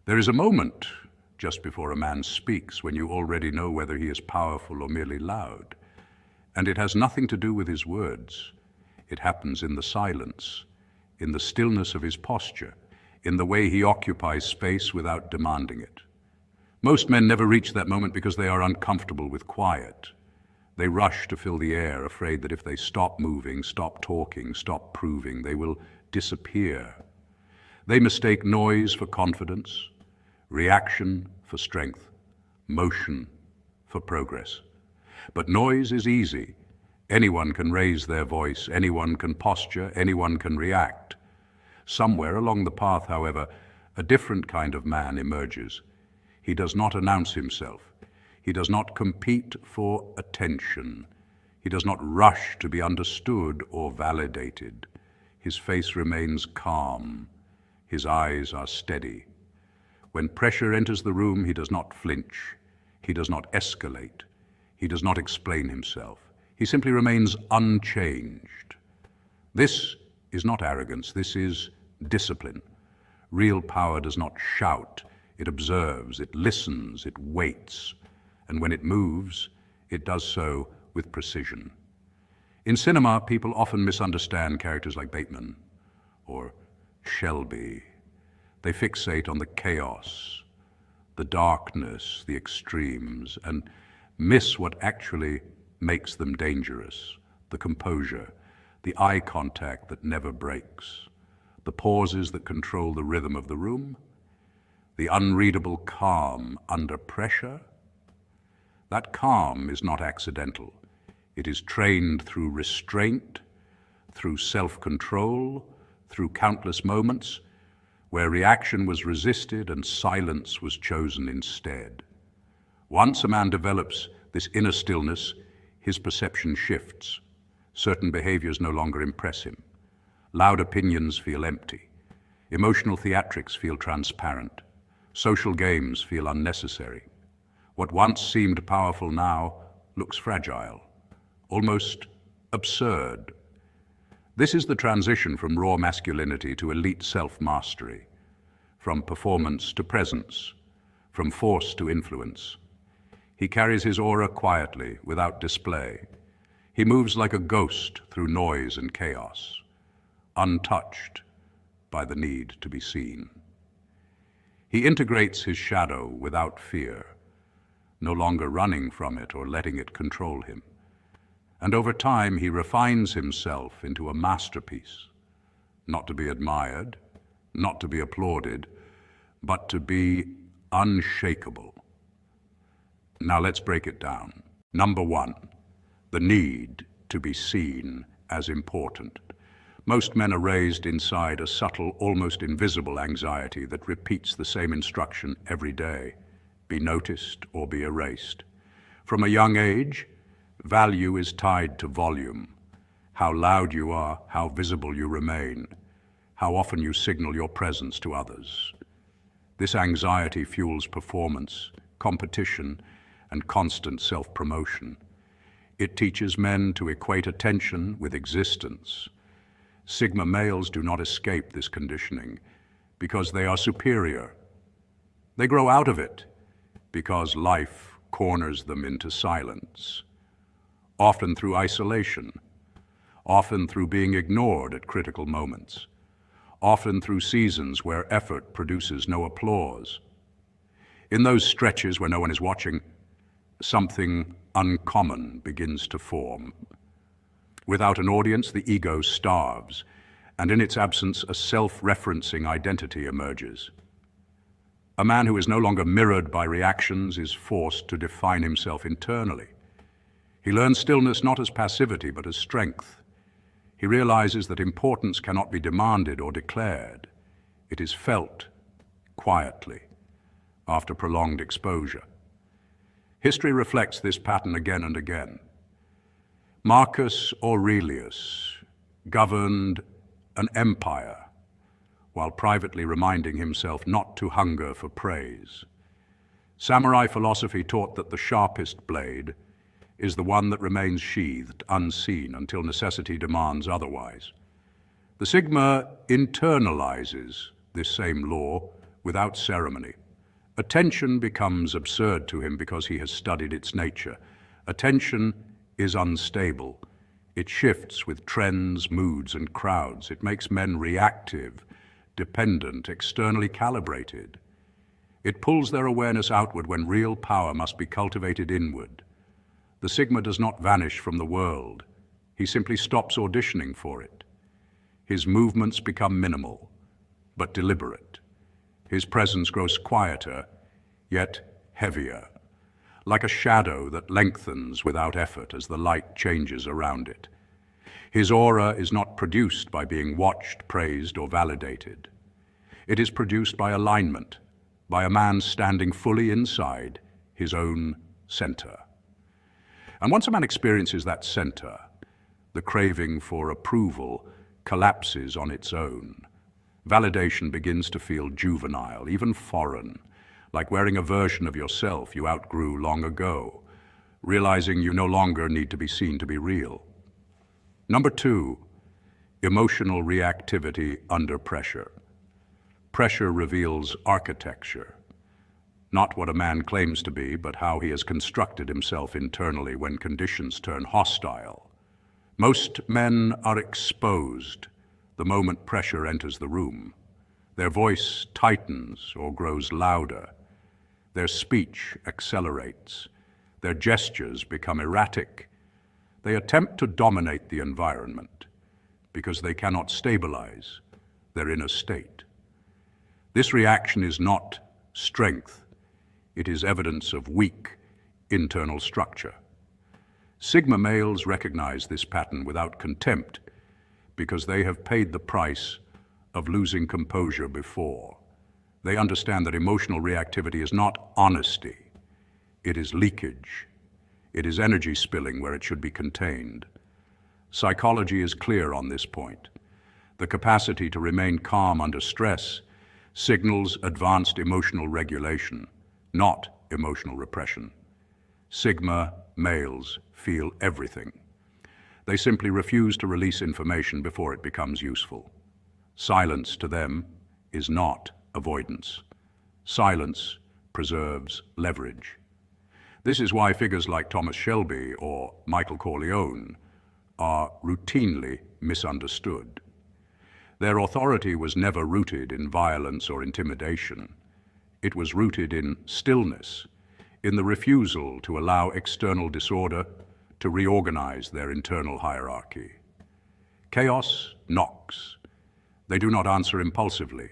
There is a moment just before a man speaks when you already know whether he is powerful or merely loud. And it has nothing to do with his words. It happens in the silence, in the stillness of his posture, in the way he occupies space without demanding it. Most men never reach that moment because they are uncomfortable with quiet. They rush to fill the air, afraid that if they stop moving, stop talking, stop proving, they will disappear. They mistake noise for confidence, reaction for strength, motion for progress. But noise is easy. Anyone can raise their voice, anyone can posture, anyone can react. Somewhere along the path, however, a different kind of man emerges. He does not announce himself. He does not compete for attention. He does not rush to be understood or validated. His face remains calm. His eyes are steady. When pressure enters the room, he does not flinch. He does not escalate. He does not explain himself. He simply remains unchanged. This is not arrogance. This is discipline. Real power does not shout. It observes, it listens, it waits. And when it moves, it does so with precision. In cinema, people often misunderstand characters like Bateman or Shelby. They fixate on the chaos, the darkness, the extremes, and miss what actually makes them dangerous: the composure, the eye contact that never breaks, the pauses that control the rhythm of the room, the unreadable calm under pressure. That calm is not accidental. It is trained through restraint, through self-control, through countless moments where reaction was resisted and silence was chosen instead. Once a man develops this inner stillness, his perception shifts. Certain behaviors no longer impress him. Loud opinions feel empty. Emotional theatrics feel transparent. Social games feel unnecessary. What once seemed powerful now looks fragile, almost absurd. This is the transition from raw masculinity to elite self-mastery, from performance to presence, from force to influence. He carries his aura quietly, without display. He moves like a ghost through noise and chaos, untouched by the need to be seen. He integrates his shadow without fear, no longer running from it or letting it control him. And over time, he refines himself into a masterpiece, not to be admired, not to be applauded, but to be unshakable. Now let's break it down. Number one, the need to be seen as important. Most men are raised inside a subtle, almost invisible anxiety that repeats the same instruction every day: be noticed or be erased. From a young age, value is tied to volume. How loud you are, how visible you remain, how often you signal your presence to others. This anxiety fuels performance, competition, and constant self-promotion. It teaches men to equate attention with existence. Sigma males do not escape this conditioning because they are superior. They grow out of it because life corners them into silence, often through isolation, often through being ignored at critical moments, often through seasons where effort produces no applause. In those stretches where no one is watching, something uncommon begins to form. Without an audience, the ego starves, and in its absence, a self-referencing identity emerges. A man who is no longer mirrored by reactions is forced to define himself internally. He learns stillness not as passivity, but as strength. He realizes that importance cannot be demanded or declared. It is felt quietly after prolonged exposure. History reflects this pattern again and again. Marcus Aurelius governed an empire while privately reminding himself not to hunger for praise. Samurai philosophy taught that the sharpest blade is the one that remains sheathed, unseen, until necessity demands otherwise. The Sigma internalizes this same law without ceremony. Attention becomes absurd to him because he has studied its nature. Attention is unstable. It shifts with trends, moods, and crowds. It makes men reactive, dependent, externally calibrated. It pulls their awareness outward when real power must be cultivated inward. The Sigma does not vanish from the world. He simply stops auditioning for it. His movements become minimal, but deliberate. His presence grows quieter, yet heavier, like a shadow that lengthens without effort as the light changes around it. His aura is not produced by being watched, praised, or validated. It is produced by alignment, by a man standing fully inside his own center. And once a man experiences that center, the craving for approval collapses on its own. Validation begins to feel juvenile, even foreign, like wearing a version of yourself you outgrew long ago, realizing you no longer need to be seen to be real. Number 2, emotional reactivity under pressure. Pressure reveals architecture, not what a man claims to be, but how he has constructed himself internally when conditions turn hostile. Most men are exposed the moment pressure enters the room. Their voice tightens or grows louder. Their speech accelerates. Their gestures become erratic. They attempt to dominate the environment because they cannot stabilize their inner state. This reaction is not strength. It is evidence of weak internal structure. Sigma males recognize this pattern without contempt because they have paid the price of losing composure before. They understand that emotional reactivity is not honesty. It is leakage. It is energy spilling where it should be contained. Psychology is clear on this point. The capacity to remain calm under stress signals advanced emotional regulation, not emotional repression. Sigma males feel everything. They simply refuse to release information before it becomes useful. Silence to them is not avoidance. Silence preserves leverage. This is why figures like Thomas Shelby or Michael Corleone are routinely misunderstood. Their authority was never rooted in violence or intimidation. It was rooted in stillness, in the refusal to allow external disorder to reorganize their internal hierarchy. Chaos knocks. They do not answer impulsively.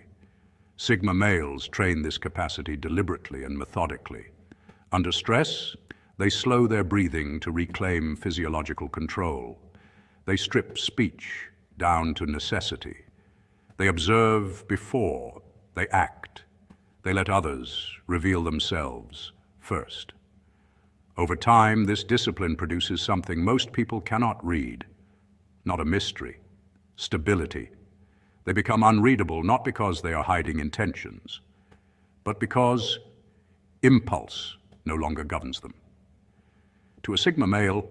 Sigma males train this capacity deliberately and methodically. Under stress, they slow their breathing to reclaim physiological control. They strip speech down to necessity. They observe before they act. They let others reveal themselves first. Over time, this discipline produces something most people cannot read, not a mystery, stability. They become unreadable not because they are hiding intentions, but because impulse no longer governs them. To a Sigma male,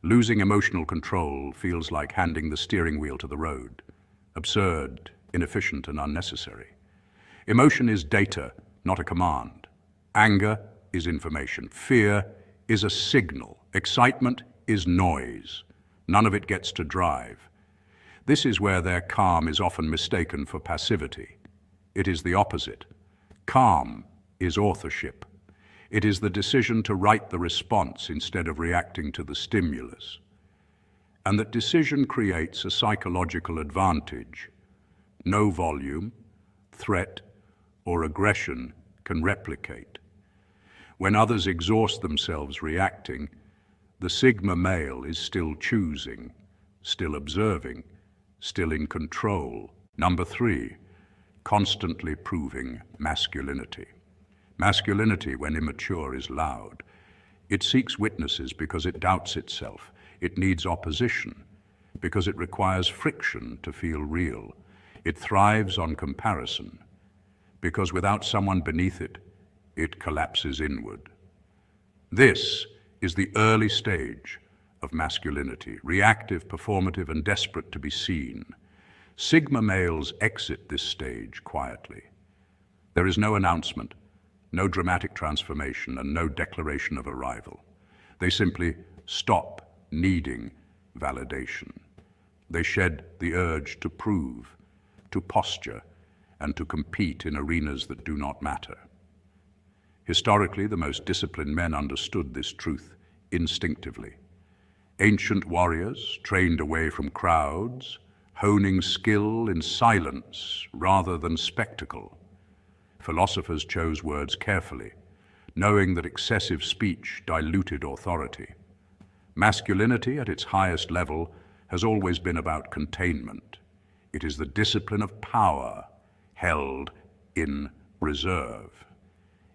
losing emotional control feels like handing the steering wheel to the road, absurd, inefficient, and unnecessary. Emotion is data, not a command. Anger is information. Fear is a signal. Excitement is noise. None of it gets to drive. This is where their calm is often mistaken for passivity. It is the opposite. Calm is authorship. It is the decision to write the response instead of reacting to the stimulus. And that decision creates a psychological advantage. No volume, threat, or aggression can replicate. When others exhaust themselves reacting, the Sigma male is still choosing, still observing, still in control. Number 3, constantly proving masculinity. Masculinity, when immature, is loud. It seeks witnesses because it doubts itself. It needs opposition because it requires friction to feel real. It thrives on comparison because without someone beneath it, it collapses inward. This is the early stage of masculinity, reactive, performative, and desperate to be seen. Sigma males exit this stage quietly. There is no announcement, no dramatic transformation, and no declaration of arrival. They simply stop needing validation. They shed the urge to prove, to posture, and to compete in arenas that do not matter. Historically, the most disciplined men understood this truth instinctively. Ancient warriors, trained away from crowds, honing skill in silence rather than spectacle. Philosophers chose words carefully, knowing that excessive speech diluted authority. Masculinity at its highest level has always been about containment. It is the discipline of power held in reserve.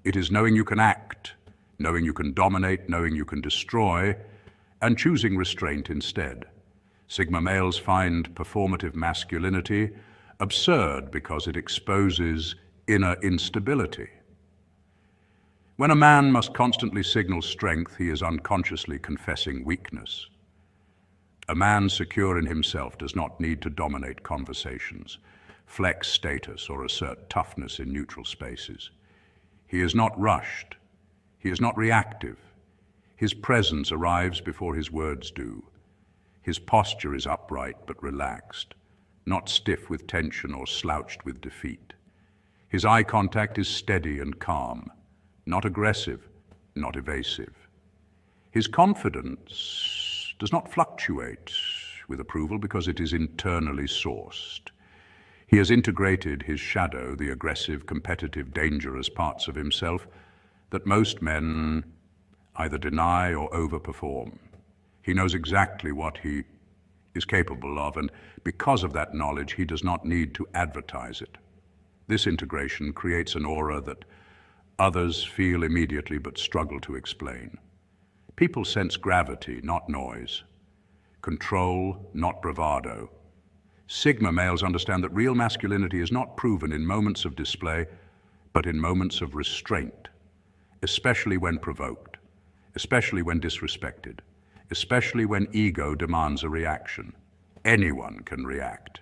It is knowing you can act, knowing you can dominate, knowing you can destroy, and choosing restraint instead. Sigma males find performative masculinity absurd because it exposes inner instability. When a man must constantly signal strength, he is unconsciously confessing weakness. A man secure in himself does not need to dominate conversations, flex status, or assert toughness in neutral spaces. He is not rushed. He is not reactive. His presence arrives before his words do. His posture is upright but relaxed, not stiff with tension or slouched with defeat. His eye contact is steady and calm, not aggressive, not evasive. His confidence does not fluctuate with approval because it is internally sourced. He has integrated his shadow, the aggressive, competitive, dangerous parts of himself that most men either deny or overperform. He knows exactly what he is capable of, and because of that knowledge, he does not need to advertise it. This integration creates an aura that others feel immediately but struggle to explain. People sense gravity, not noise, control, not bravado. Sigma males understand that real masculinity is not proven in moments of display, but in moments of restraint, especially when provoked, especially when disrespected, especially when ego demands a reaction. Anyone can react.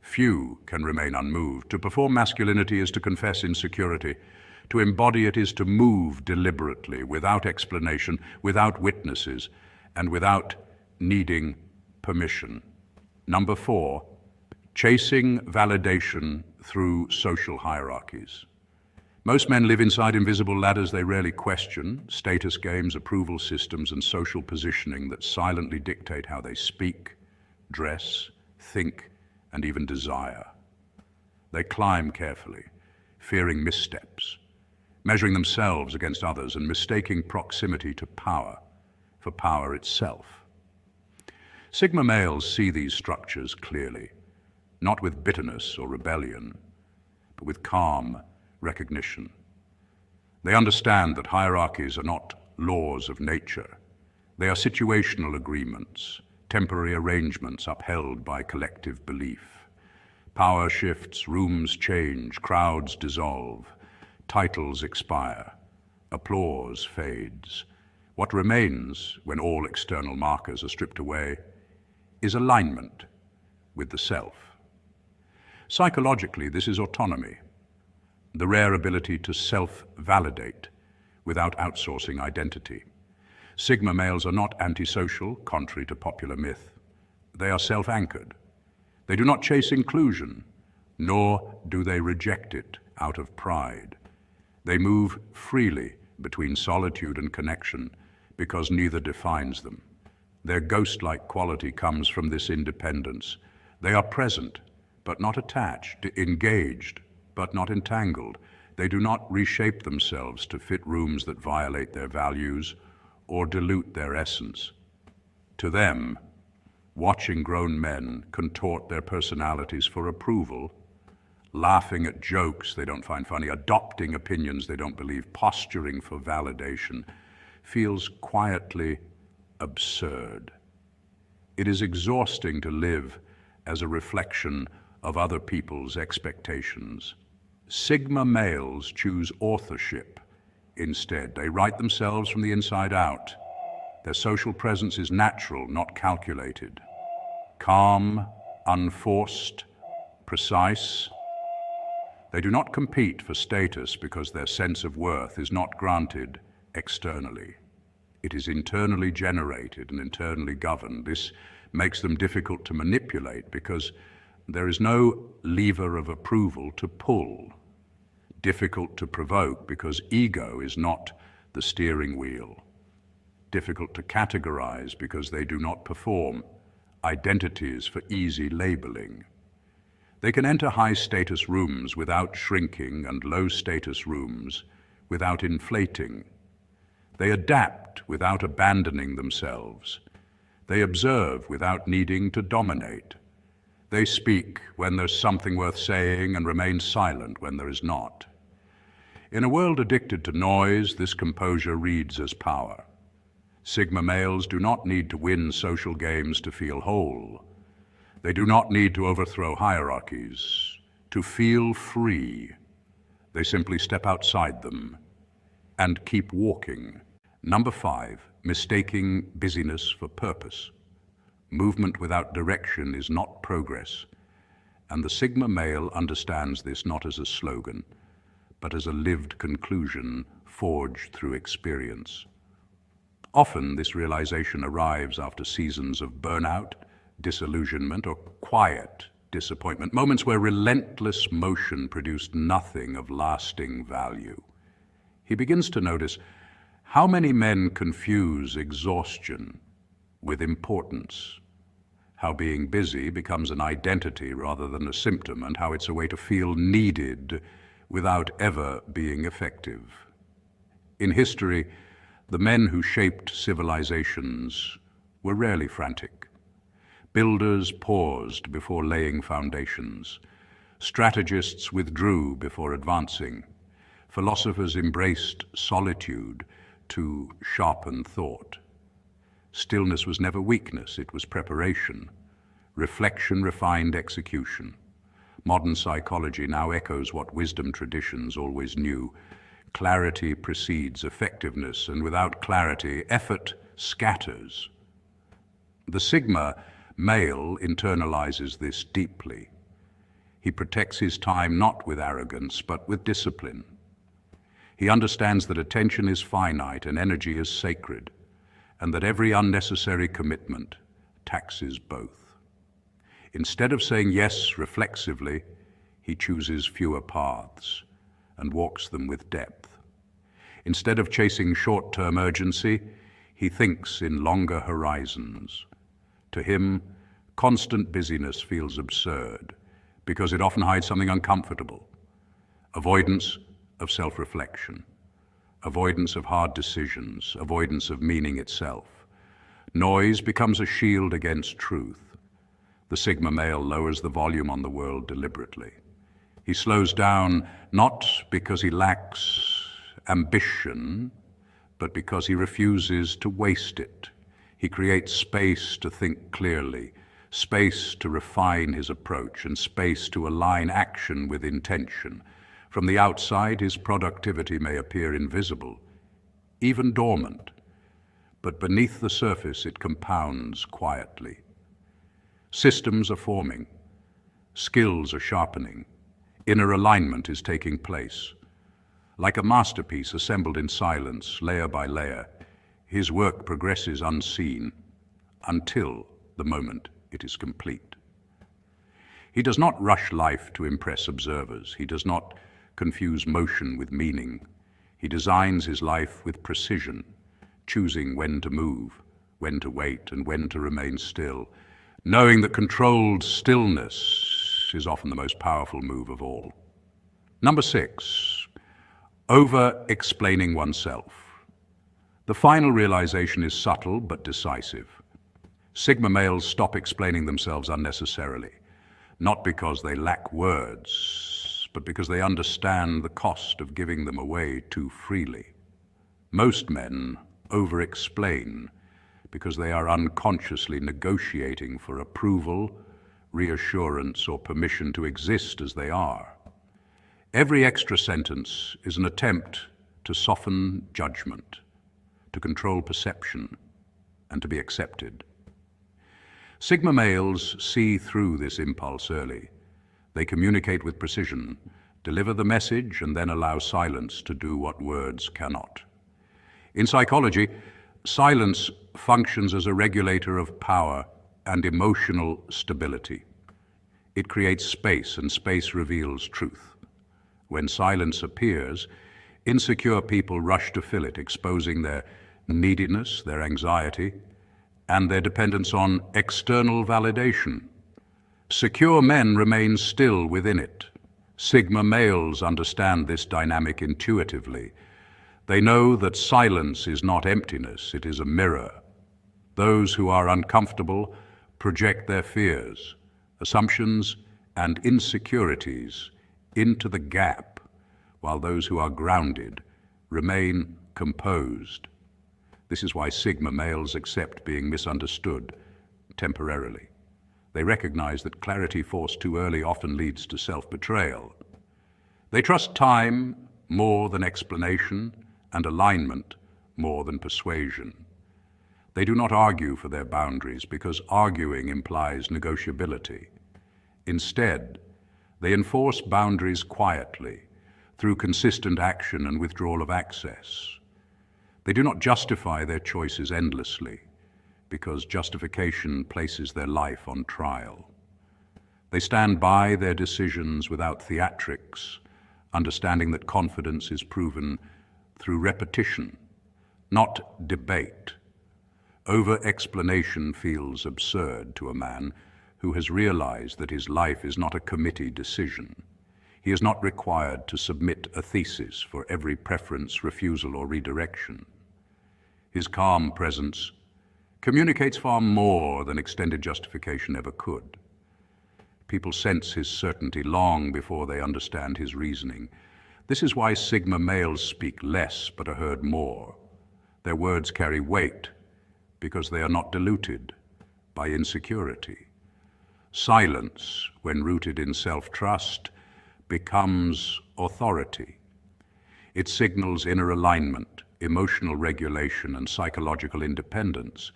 Few can remain unmoved. To perform masculinity is to confess insecurity. To embody it is to move deliberately, without explanation, without witnesses, and without needing permission. Number 4, chasing validation through social hierarchies. Most men live inside invisible ladders they rarely question, status games, approval systems, and social positioning that silently dictate how they speak, dress, think, and even desire. They climb carefully, fearing missteps, measuring themselves against others and mistaking proximity to power for power itself. Sigma males see these structures clearly, not with bitterness or rebellion, but with calm recognition. They understand that hierarchies are not laws of nature. They are situational agreements, temporary arrangements upheld by collective belief. Power shifts, rooms change, crowds dissolve, titles expire, applause fades. What remains when all external markers are stripped away is alignment with the self. Psychologically, this is autonomy, the rare ability to self-validate without outsourcing identity. Sigma males are not antisocial, contrary to popular myth. They are self-anchored. They do not chase inclusion, nor do they reject it out of pride. They move freely between solitude and connection because neither defines them. Their ghost-like quality comes from this independence. They are present, but not attached, engaged, but not entangled. They do not reshape themselves to fit rooms that violate their values or dilute their essence. To them, watching grown men contort their personalities for approval, laughing at jokes they don't find funny, adopting opinions they don't believe, posturing for validation, feels quietly absurd. It is exhausting to live as a reflection of other people's expectations. Sigma males choose authorship instead. They write themselves from the inside out. Their social presence is natural, not calculated. Calm, unforced, precise. They do not compete for status because their sense of worth is not granted externally. It is internally generated and internally governed. This makes them difficult to manipulate because there is no lever of approval to pull. Difficult to provoke because ego is not the steering wheel. Difficult to categorize because they do not perform identities for easy labeling. They can enter high-status rooms without shrinking and low-status rooms without inflating. They adapt without abandoning themselves. They observe without needing to dominate. They speak when there's something worth saying and remain silent when there is not. In a world addicted to noise, this composure reads as power. Sigma males do not need to win social games to feel whole. They do not need to overthrow hierarchies. To feel free, they simply step outside them and keep walking. Number 5, mistaking busyness for purpose. Movement without direction is not progress, and the Sigma male understands this not as a slogan, but as a lived conclusion forged through experience. Often this realization arrives after seasons of burnout, disillusionment, or quiet disappointment, moments where relentless motion produced nothing of lasting value. He begins to notice how many men confuse exhaustion with importance, how being busy becomes an identity rather than a symptom, and how it's a way to feel needed without ever being effective. In history, the men who shaped civilizations were rarely frantic. Builders paused before laying foundations. Strategists withdrew before advancing. Philosophers embraced solitude to sharpen thought. Stillness was never weakness, it was preparation. Reflection refined execution. Modern psychology now echoes what wisdom traditions always knew. Clarity precedes effectiveness, and without clarity, effort scatters. The Sigma male internalizes this deeply. He protects his time not with arrogance, but with discipline. He understands that attention is finite and energy is sacred, and that every unnecessary commitment taxes both. Instead of saying yes reflexively, he chooses fewer paths and walks them with depth. Instead of chasing short-term urgency, he thinks in longer horizons. To him, constant busyness feels absurd because it often hides something uncomfortable. Avoidance of self-reflection, avoidance of hard decisions, avoidance of meaning itself. Noise becomes a shield against truth. The Sigma male lowers the volume on the world deliberately. He slows down not because he lacks ambition, but because he refuses to waste it. He creates space to think clearly, space to refine his approach, and space to align action with intention. From the outside, his productivity may appear invisible, even dormant, but beneath the surface it compounds quietly. Systems are forming, skills are sharpening, inner alignment is taking place. Like a masterpiece assembled in silence, layer by layer, his work progresses unseen until the moment it is complete. He does not rush life to impress observers. He does not confuse motion with meaning. He designs his life with precision, choosing when to move, when to wait, and when to remain still, knowing that controlled stillness is often the most powerful move of all. Number 6, over-explaining oneself. The final realization is subtle but decisive. Sigma males stop explaining themselves unnecessarily, not because they lack words, but because they understand the cost of giving them away too freely. Most men over-explain because they are unconsciously negotiating for approval, reassurance, or permission to exist as they are. Every extra sentence is an attempt to soften judgment, to control perception, and to be accepted. Sigma males see through this impulse early. They communicate with precision, Deliver the message and then allow silence to do what words cannot. In psychology, silence functions as a regulator of power and emotional stability. It creates space, and space reveals truth. When silence appears, insecure people rush to fill it, exposing their neediness, their anxiety, and their dependence on external validation. Secure men remain still within it. Sigma males understand this dynamic intuitively. They know that silence is not emptiness, it is a mirror. Those who are uncomfortable project their fears, assumptions, and insecurities into the gap, while those who are grounded remain composed. This is why Sigma males accept being misunderstood temporarily. They recognize that clarity forced too early often leads to self-betrayal. They trust time more than explanation and alignment more than persuasion. They do not argue for their boundaries because arguing implies negotiability. Instead, they enforce boundaries quietly through consistent action and withdrawal of access. They do not justify their choices endlessly because justification places their life on trial. They stand by their decisions without theatrics, understanding that confidence is proven through repetition, not debate. Over-explanation feels absurd to a man who has realized that his life is not a committee decision. He is not required to submit a thesis for every preference, refusal, or redirection. His calm presence communicates far more than extended justification ever could. People sense his certainty long before they understand his reasoning. This is why Sigma males speak less but are heard more. Their words carry weight because they are not diluted by insecurity. Silence, when rooted in self-trust, becomes authority. It signals inner alignment, emotional regulation, and psychological independence.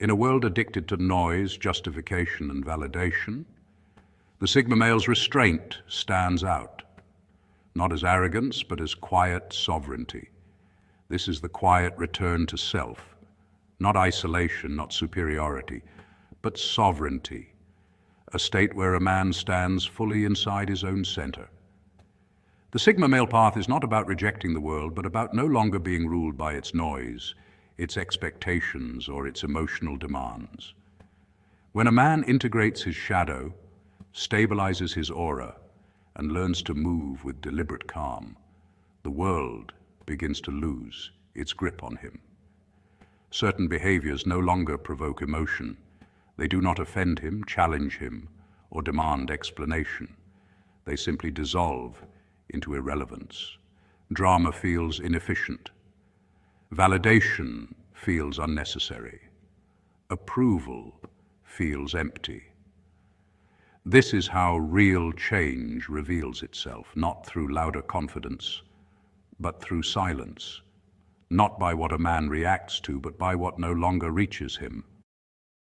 In a world addicted to noise, justification, and validation, the Sigma male's restraint stands out, not as arrogance, but as quiet sovereignty. This is the quiet return to self, not isolation, not superiority, but sovereignty, a state where a man stands fully inside his own center. The Sigma male path is not about rejecting the world, but about no longer being ruled by its noise, its expectations, or its emotional demands. When a man integrates his shadow, stabilizes his aura, and learns to move with deliberate calm, the world begins to lose its grip on him. Certain behaviors no longer provoke emotion. They do not offend him, challenge him, or demand explanation. They simply dissolve into irrelevance. Drama feels inefficient. Validation feels unnecessary. Approval feels empty. This is how real change reveals itself, not through louder confidence, but through silence, not by what a man reacts to, but by what no longer reaches him.